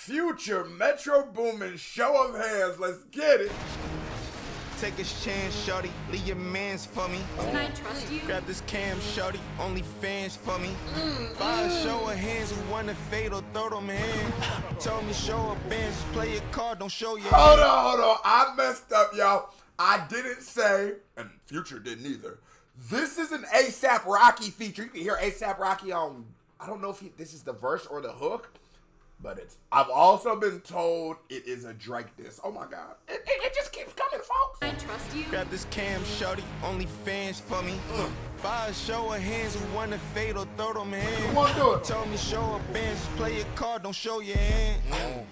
Future, Metro Boomin, show of hands, let's get it. Take a chance, shorty, leave your mans for me. Can I trust you? Grab this cam, shorty, only fans for me. Buy a show of hands who wanna fade or throw them in. Told me show of bands, just play your card, don't show your Hold on, I messed up, y'all. I didn't say, and Future didn't either. This is an ASAP Rocky feature. You can hear ASAP Rocky on, I don't know if this is the verse or the hook, but I've also been told it is a Drake diss. Oh my God. It just keeps coming, folks. Can I trust you? Grab this cam, shorty, only fans for me. Buy a show of hands who wanna fade or throw them in. Come on, do it. Told me show of bands, just play your card, don't show your hand.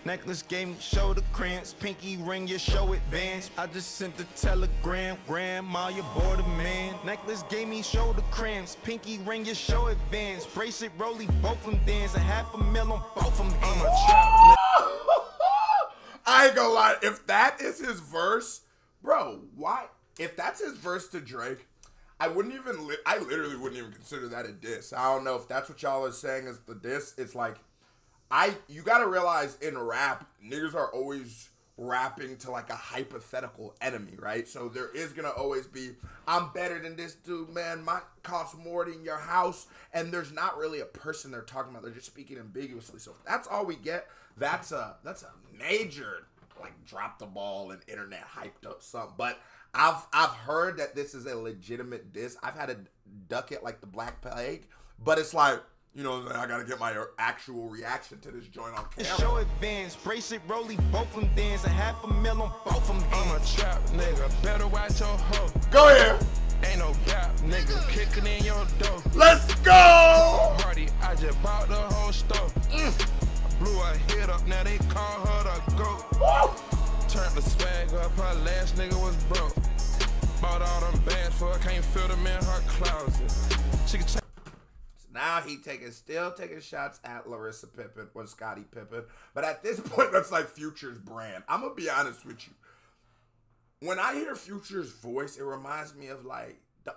Necklace gave me shoulder cramps, pinky ring, your show advance. I just sent the telegram, grandma, you bored a man. Necklace gave me shoulder cramps, pinky ring, your show advance. Bracelet, rollie, both them dance, $500,000 on both them hands. I ain't gonna lie, if that is his verse, bro, why? If that's his verse to Drake, I literally wouldn't even consider that a diss. I don't know if that's what y'all are saying is the diss. It's like, you gotta realize in rap, niggas are always rapping to like a hypothetical enemy, right? So there is gonna always be, I'm better than this dude, man. Mine costs more than your house. And there's not really a person they're talking about. They're just speaking ambiguously. So if that's all we get, that's a major, like, drop the ball and internet hyped up something. But I've heard that this is a legitimate diss. I've had to duck it like the Black Plague, but it's like, you know, I gotta get my actual reaction to this joint on camera. Show advance, bracelet, rollie, both them dance, $500,000 on both them hands. I'm a trap nigga, better watch your hoe. Go here. Ain't no gap, nigga, kicking in your door. Let's go. Party, I just bought the whole store. Blew her head up, now they call her the GOAT. Turned the swag up, her last nigga was broke. Bought all them bags for her, can't fill them in her closet. She can Now he still taking shots at Larissa Pippen or Scottie Pippen. But at this point, that's like Future's brand. I'm going to be honest with you. When I hear Future's voice, it reminds me of like, you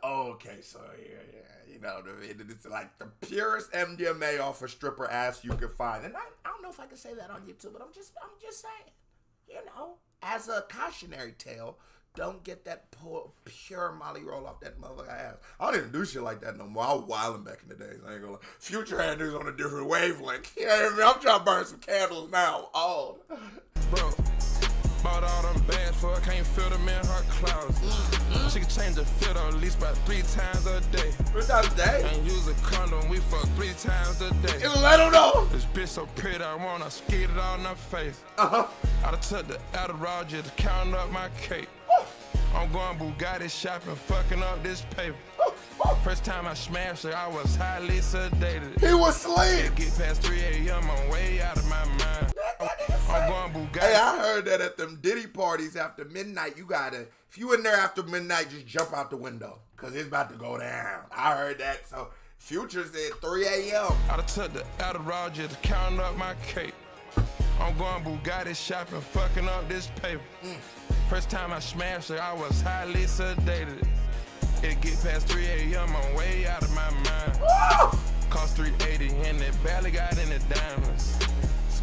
know, it's like the purest MDMA off a stripper ass you can find. And I don't know if I can say that on YouTube, but I'm just saying, you know, as a cautionary tale, don't get that pure Molly roll off that motherfucker ass. I don't even do shit like that no more. I was wilding back in the days. I ain't gonna lie. Future had niggas on a different wavelength. You know what I mean? I'm trying to burn some candles now. Oh. Bro, bought all them bags for her, can't fill them in her closet. She can change the filter at least about 3 times a day. 3 times a day? And use a condom, we fuck 3 times a day. You let them know. This bitch so pretty, I wanna skate it all in her face. I done took the Adderall just to count up my cake. I'm going Bugatti shopping, fucking up this paper. First time I smashed her, I was highly sedated. He was asleep. Get past 3 a.m., I'm way out of my mind. I'm going Bugatti. Hey, I heard that at them Diddy parties after midnight, you gotta, if you in there after midnight, just jump out the window, cause it's about to go down. I heard that, so Future said 3 a.m. I done took the Adderall just to count up my cake. I'm going Bugatti shopping, fucking up this paper. First time I smashed her, I was highly sedated. It get past 3 a.m., I'm way out of my mind. Cost $380 and it barely got any diamonds.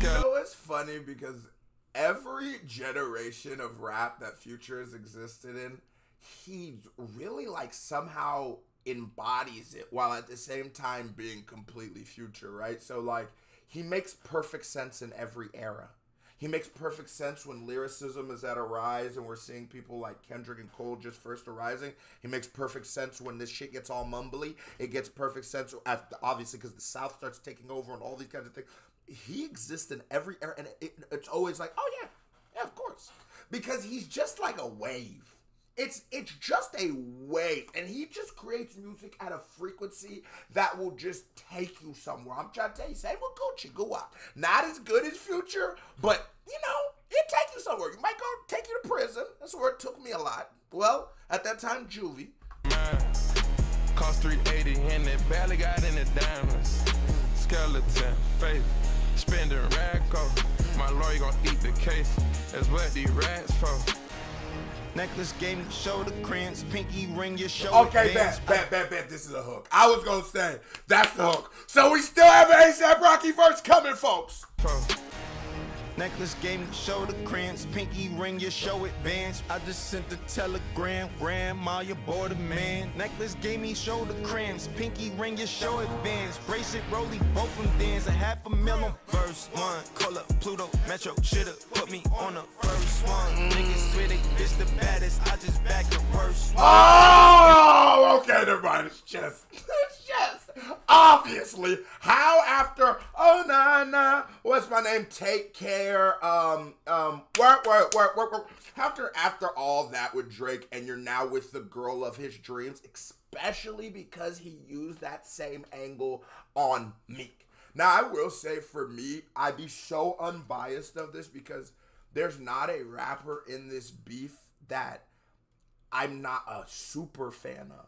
You know, it's funny because every generation of rap that Future has existed in, he really like somehow embodies it while at the same time being completely Future, right? So like, he makes perfect sense in every era. He makes perfect sense when lyricism is at a rise and we're seeing people like Kendrick and Cole just first arising. He makes perfect sense when this shit gets all mumbly. It gets perfect sense, obviously, because the South starts taking over and all these kinds of things. He exists in every era, and it's always like, oh yeah, of course. Because he's just like a wave. It's just a wave, and he just creates music at a frequency that will just take you somewhere. I'm trying to tell you, same with Gucci, go out. Not as good as Future, but, you know, it'll take you somewhere. You might go take you to prison. That's where it took me a lot. Well, at that time, juvie. Cost $380 and it barely got any diamonds. Skeleton, face, spending racko. My lawyer gonna eat the case. That's what these rats for. Necklace game, shoulder cramps, pinky ring, your shoulder. Okay, bet. This is a hook. I was gonna say that's the hook. So we still have an ASAP Rocky verse coming, folks. Necklace gave me shoulder cramps. Pinky ring, your show advance. I just sent the telegram. Grandma, you bored a man. Necklace gave me shoulder cramps. Pinky ring, your show advance. Bracelet, Rolly, both them dance. $500,000 on first one. Call up Pluto, Metro, should've put me on the first one. Niggas swear they bitch the baddest. I just back the worst one. Oh, okay, never mind. It's just. Obviously, how after oh nah, what's my name? Take care. Work. After all that with Drake, and you're now with the girl of his dreams, especially because he used that same angle on Meek. Now, I will say for me, I'd be so unbiased of this because there's not a rapper in this beef that I'm not a super fan of.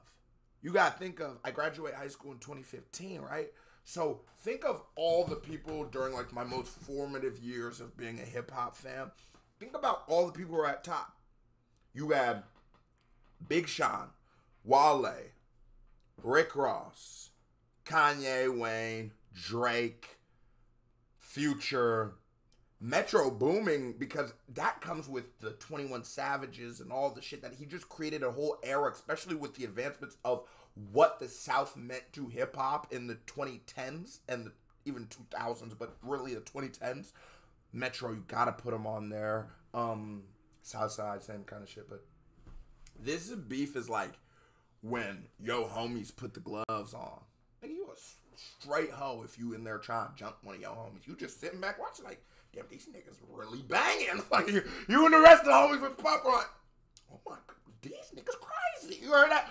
You gotta think of, I graduated high school in 2015, right? So think of all the people during like my most formative years of being a hip hop fan. Think about all the people who are at top. You had Big Sean, Wale, Rick Ross, Kanye, Wayne, Drake, Future, Metro Boomin, because that comes with the 21 Savages and all the shit that he just created a whole era, especially with the advancements of what the South meant to hip hop in the 2010s and even 2000s, but really the 2010s. Metro, you gotta put him on there. Southside, same kind of shit. But this beef is like when yo homies put the gloves on. Nigga, you a straight hoe if you in there trying to jump one of your homies. You just sitting back watching like, damn, these niggas really banging. Like, you and the rest of the homies with popcorn. Oh my God, these niggas crazy. You heard that?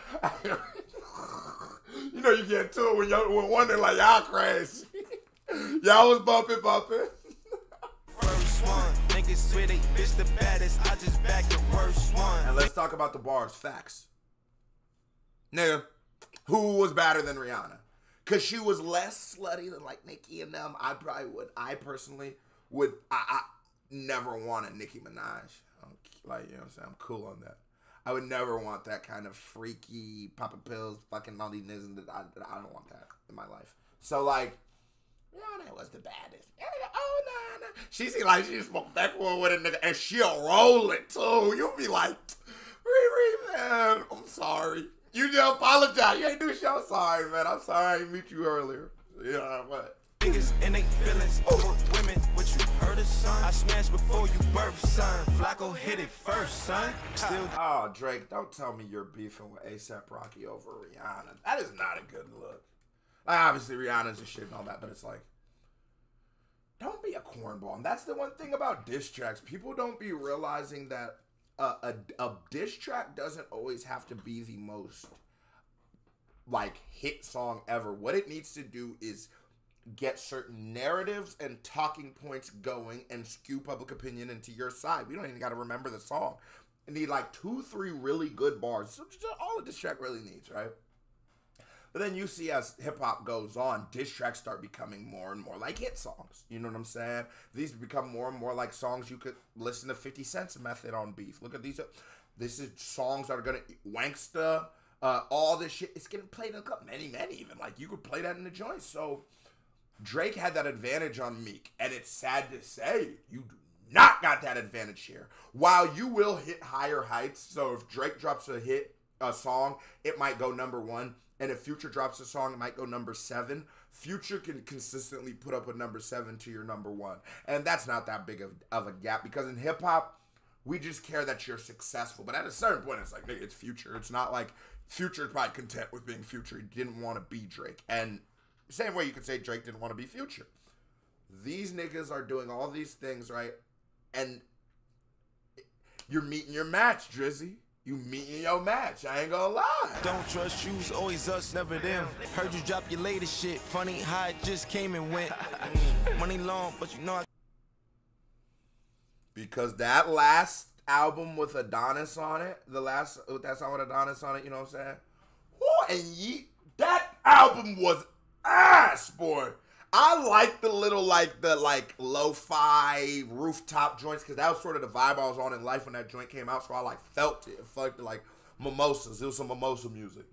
You know you get to it when one day like, y'all crazy. Y'all was bumping. First one, niggas swear they bitch the baddest. I just back the worst one. And let's talk about the bars. Facts. Nigga, who was better than Rihanna? Because she was less slutty than like Nicki and them. I personally would. I never want a Nicki Minaj. Like, you know what I'm saying? I'm cool on that. I would never want that kind of freaky, popping pills, fucking all these niggas. I don't want that in my life. So, like, Rihanna was the baddest. Oh, nah. She seemed like she smoked backwood with a nigga, and she'll roll it, too. You'll be like, Riri, man, I'm sorry. You just apologize. You ain't do shit. I'm sorry, man. I'm sorry I didn't meet you earlier. Yeah, what? Niggas and they feelings over women. What you heard of, son? I smashed before you birth, son. Flacco hit it first, son. Still. Oh, Drake, don't tell me you're beefing with A$AP Rocky over Rihanna. That is not a good look. Like, obviously, Rihanna's a shit and all that, but it's like, don't be a cornball. And that's the one thing about diss tracks. People don't be realizing that a diss track doesn't always have to be the most, like, hit song ever. What it needs to do is get certain narratives and talking points going and skew public opinion into your side. We don't even got to remember the song. You need like 2-3 really good bars. So just all a diss track really needs, right? But then you see as hip-hop goes on, diss tracks start becoming more and more like hit songs. You know what I'm saying? These become more and more like songs you could listen to 50 Cent's method on beef. Look at these. This is songs that are going to... Wanksta, all this shit. It's getting played in a couple... Many even. Like, you could play that in the joint. So... Drake had that advantage on Meek, and it's sad to say, you do not got that advantage here. While you will hit higher heights, so if Drake drops a song, it might go #1, and if Future drops a song, it might go #7. Future can consistently put up a #7 to your #1, and that's not that big of a gap, because in hip-hop, we just care that you're successful, but at a certain point, it's like, nigga, it's Future. It's not like Future's probably content with being Future. He didn't want to be Drake, and same way you could say Drake didn't want to be Future. These niggas are doing all these things, right? And you're meeting your match, Drizzy. You meeting your match. I ain't gonna lie. Don't trust you, always us, never them. Heard you drop your latest shit. Funny how it just came and went. Money long, but you know I... Because that last album with Adonis on it, that song with Adonis on it, you know what I'm saying? Woo, and that album was ass, boy. I like the little, the lo-fi rooftop joints, because that was sort of the vibe I was on in life when that joint came out, so I, felt it. It felt like mimosas. It was some mimosa music.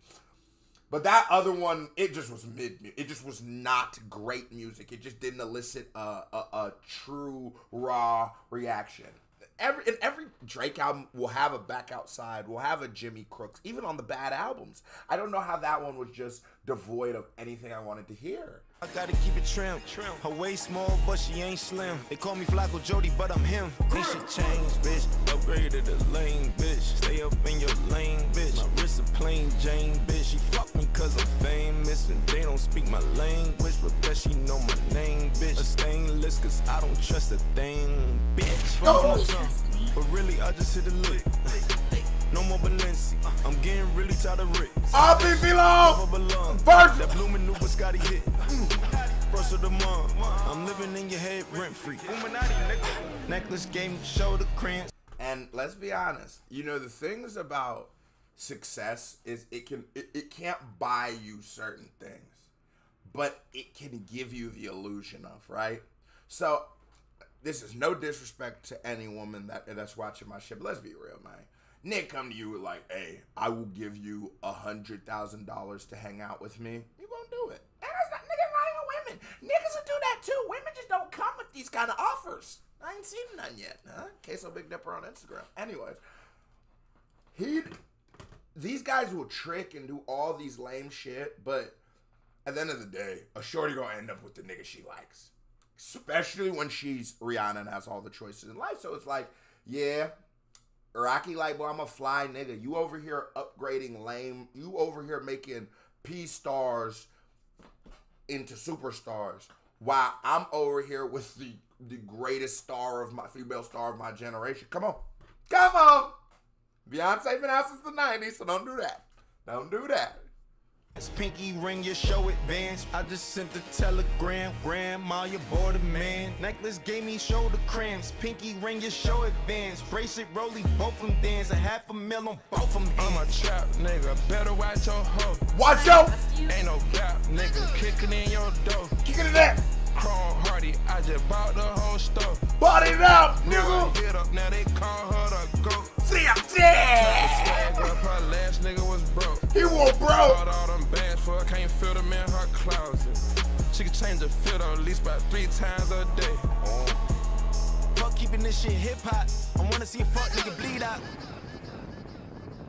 But that other one, it just was it just was not great music. It just didn't elicit a true raw reaction. Every Drake album will have a Back Outside, will have a Jimmy Crooks, even on the bad albums. I don't know how that one was just devoid of anything I wanted to hear. I gotta keep it trim. Her waist small, but she ain't slim. They call me Flacco Jody, but I'm him. Ain't shit changed, bitch. Upgraded the lane, bitch. Stay up in your lane, bitch. My wrist a plain Jane, bitch. She fuck me cause I'm famous, and they don't speak my language, but bet she know my name, bitch. A stainless cause I don't trust a thing, bitch. But really, I just hit a lick. No more Balenci. I'm getting really tired of Rick. I'll be below. Virgil. That Boomin knew was Scotty hit. First of the month. I'm living in your head rent free. Necklace game, shoulder cramps. And let's be honest. You know, the things about success is it can't buy you certain things, but it can give you the illusion of, right? So this is no disrespect to any woman that's watching my shit, but let's be real, man. Nick come to you with like, hey, I will give you $100,000 to hang out with me. You gonna do it. And that's not, niggas not even women. Niggas will do that too. Women just don't come with these kind of offers. I ain't seen none yet. Huh? Queso Big Dipper on Instagram. Anyways, these guys will trick and do all these lame shit, but at the end of the day, a shorty gonna end up with the nigga she likes. Especially when she's Rihanna and has all the choices in life. So it's like, yeah, Rocky like, boy, I'm a fly nigga. You over here upgrading lame. You over here making P-stars into superstars. While I'm over here with the greatest female star of my generation. Come on. Come on. Beyonce been out since the 90s, so don't do that. Don't do that. Pinky ring, your show advance. I just sent the telegram. Grandma, you bought a man. Necklace gave me shoulder cramps. Pinky ring, your show advance. Bracelet, rollie, both them dance. $500,000 on both them hands. I'm a trap nigga, better watch your hoe. Watch out! Ain't no gap, nigga, kicking in your door. Kicking it out! Chrome Hardy, I just bought the whole stuff. Bought it out, nigga! Get up, now they call her the GOAT. See ya, yeah! Swag up, her last nigga was broke. He was broke! Bought all them bags for her, can't fit them in her closet. She can change the filter at least about 3 times a day. Fuck keeping this shit hip-hop. I wanna see a fuck nigga bleed out.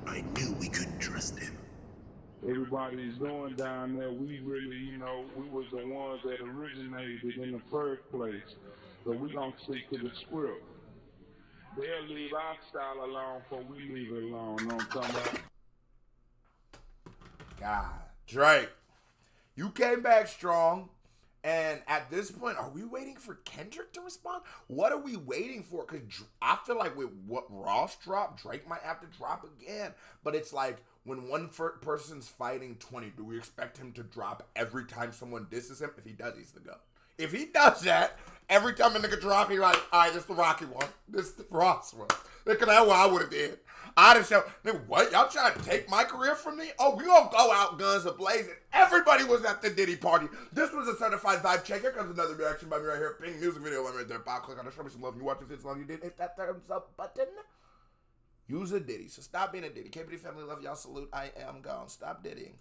I knew we couldn't trust him. Everybody's doing down there, we really, you know, we was the ones that originated in the first place. So we gonna stick to the script. They'll leave our style alone before we leave it alone. You know what I'm talking about? God, Drake, you came back strong. And at this point, are we waiting for Kendrick to respond? What are we waiting for? Because I feel like with what Ross dropped, Drake might have to drop again. But it's like, when one person's fighting 20, do we expect him to drop every time someone disses him? If he does, he's the GOAT. If he does that, every time a nigga drop, he like, all right, this is the Rocky one. This is the Ross one. Look at that what I would have did. I'd have shown, nigga, what? Y'all trying to take my career from me? Oh, we gonna go out guns a-blazing. Everybody was at the Diddy party. This was a certified vibe check. Here comes another reaction by me right here. Ping music video right there. Bob, click on it. Show me some love. You watch this as long as you did. Hit that thumbs up button. Use a Diddy. So stop being a Diddy. KPD family, love y'all. Salute. I am gone. Stop Diddying.